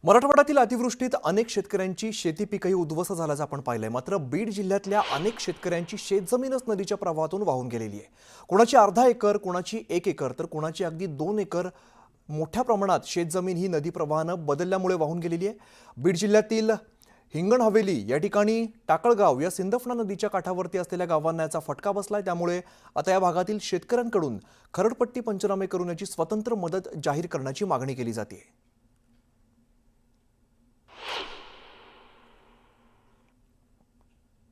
मराठवाड्यातील अतिवृष्टीत अनेक शेतकऱ्यांची शेती पिकही उद्ध्वस्त झाल्याचं आपण पाहिलंय। मात्र बीड जिल्ह्यातल्या अनेक शेतकऱ्यांची शेतजमीनच नदीच्या प्रवाहातून वाहून गेलेली आहे। कोणाची अर्धा एकर, कोणाची 1 एकर तर कोणाची अगदी 2 एकर मोठ्या प्रमाणात शेतजमीन ही नदी प्रवाहानं बदलल्यामुळे वाहून गेलेली आहे। बीड जिल्ह्यातील हिंगण हवेली या ठिकाणी टाकळगाव या सिंदफणा नदीच्या काठावरती असलेल्या गावांना याचा फटका बसलाय। त्यामुळे आता या भागातील शेतकऱ्यांकडून खरडपट्टी पंचनामे करून याची स्वतंत्र मदत जाहीर करण्याची मागणी केली जाते।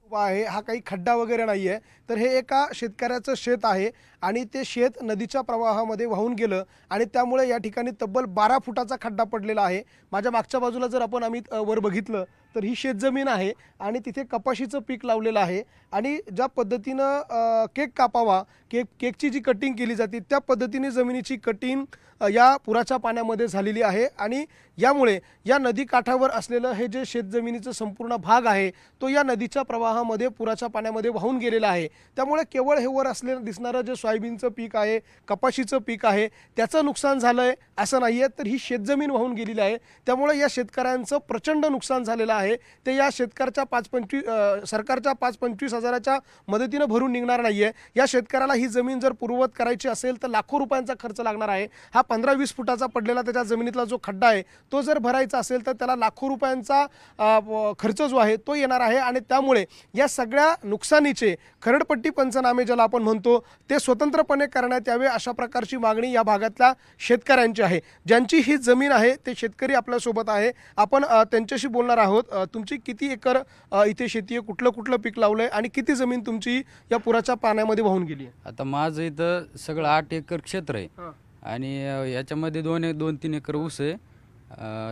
आहे हा काही खड्डा वगैरे नाही आहे, तर हे एका शेतकऱ्याचं शेत आहे आणि ते शेत नदीच्या प्रवाहामध्ये वाहून गेलं आणि त्यामुळे या ठिकाणी तब्बल 12 फुटाचा खड्डा पडलेला आहे। माझ्या मागच्या बाजूला जर आपण वर बघितलं तर ही शेतजमीन आहे आणि तिथे कपाशीचं पीक लावलेलं आहे आणि ज्या पद्धतीनं केक कापावा, केकची जी कटिंग केली जाते त्या पद्धतीने जमिनीची कटिंग या पुराच्या पाण्यामध्ये झालेली आहे आणि यामुळे या नदी काठावर असलेलं हे जे शेतजमिनीचं संपूर्ण भाग आहे तो या नदीच्या प्रवाहामध्ये पुराच्या पाण्यामध्ये वाहून गेलेला आहे। त्यामुळे केवळ हे वर असलेलं दिसणारं जे सोयाबीनचं पीक आहे, कपाशीचं पीक आहे त्याचं नुकसान झालंय असं नाहीये, तर ही शेतजमीन वाहून गेलेली आहे। त्यामुळे या शेतकऱ्यांचं प्रचंड नुकसान झालेलं आहे। ते या शेतकऱ्याच्या सरकारच्या 5-25 हजाराच्या मदतीनं भरून निघणार नाहीये। या शेतकऱ्याला ही जमीन जर पूर्ववत करायची असेल तर लाखो रुपयांचा खर्च लागणार आहे। हा 15-20 फुटाचा पडलेला त्याच्या जमिनीतला जो खड्डा आहे तो जर भरायचा असेल तर त्याला लाखो रुपयांचा खर्च जो आहे तो येणार आहे आणि त्यामुळे या सगळ्या नुकसानीचे खरडपट्टी पंचनामे ज्याला आपण म्हणतो ते स्वतंत्रपणे करण्यात यावे अशा प्रकारची मागणी या भागातल्या शेतकऱ्यांची आहे। ज्यांची ही जमीन आहे ते शेतकरी आपल्यासोबत आहे, आपण त्यांच्याशी बोलणार आहोत। तुमची किती एकर इथे शेती आहे, कुठलं पीक लावलंय आणि किती जमीन तुमची या पुराच्या पाण्यामध्ये वाहून गेली आहे? आता माझं इथं सगळं 8 एकर क्षेत्र आहे आणि याच्यामध्ये 2-3 एकर ऊस आहे।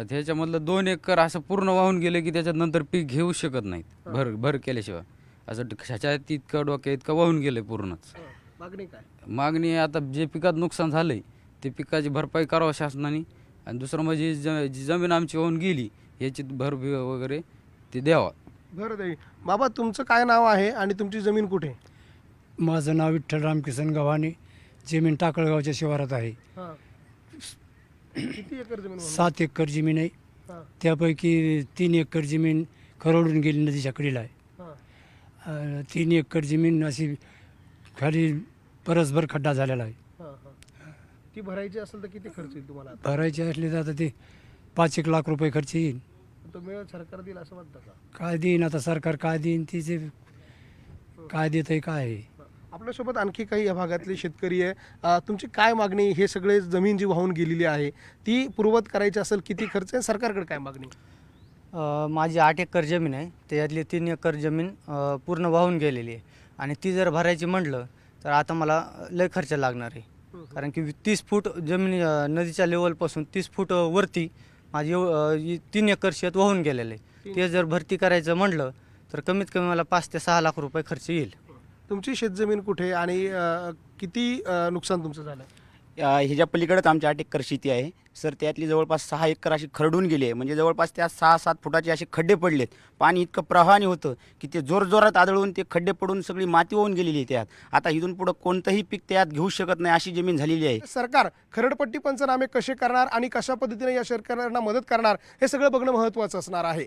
त्याच्यामधलं 2 एकर असं पूर्ण वाहून गेलं की त्याच्यात नंतर पीक घेऊ शकत नाहीत भर केल्याशिवाय। असं ह्याच्या इतकं डोक्या इतकं वाहून गेलं पूर्णच। मागणी काय? मागणी आता जे पिकात नुकसान झालंय ते पिकाची भरपाई करावं शासनाने आणि दुसरं म्हणजे जी जमीन आमची वाहून गेली याची भर वगैरे ते द्यावा। बरं ताई, बाबा तुमचं काय नाव आहे आणि तुमची जमीन कुठे? माझं नाव विठ्ठल रामकिसन गव्हाणे, जमीन टाकळगावच्या शिवारात आहे। किती एकर जमीन? 7 एकर जमीन आहे, त्यापैकी 3 एकर जमीन खरडून गेली नदीच्या कडेला आहे। 3 एकर जमीन अशी खाली परसभर खड्डा झालेला आहे। ती भरायची असेल तर किती खर्च येईल तुम्हाला? भरायचे असले तर आता ते 5-1 लाख रुपये खर्च येईल। तो मिळेल, सरकार देईल असं वाटतं का? काय देईन आता सरकार, काय देईन तिचे काय देत आहे काय आहे। आपल्यासोबत आणखी काही या भागातले शेतकरी आहे। तुमची काय मागणी? हे सगळे जमीन जी वाहून गेलेली आहे ती पूर्ववत करायची असेल किती खर्च आहे? सरकारकडे काय मागणी? माझी 8 एकर जमीन आहे, त्याच्यातली 3 एकर जमीन पूर्ण वाहून गेलेली आहे आणि ती जर भरायची म्हटलं तर आता मला लय खर्च लागणार आहे। कारण की 30 फूट जमीन नदीच्या लेवलपासून 30 फूट वरती माझी 3 एकर शेत वाहून गेलेलं आहे। ते जर भरती करायचं म्हटलं तर कमीत कमी मला 5 ते 6 लाख रुपये खर्च येईल। तुमची शेतजमीन कुठे आणि किती नुकसान तुमचं झालं? ह्याच्या पलीकडेच आमची 8 एकर शेती आहे सर। त्यातली जवळपास 6 एकर अशी खरडून गेली आहे, म्हणजे जवळपास त्या 6-7 फुटाचे असे खड्डे पडलेत। पाणी इतकं प्रवाहाने होतं की ते जोरजोरात आदळून ते खड्डे पडून सगळी माती वाहून गेलेली आहे त्यात। आता इथून पुढं कोणतंही पीक त्यात घेऊ शकत नाही अशी जमीन झालेली आहे। सरकार खरडपट्टी पंचनामे कसे करणार आणि कशा पद्धतीने या शेतकऱ्यांना मदत करणार हे सगळं बघणं महत्त्वाचं असणार आहे।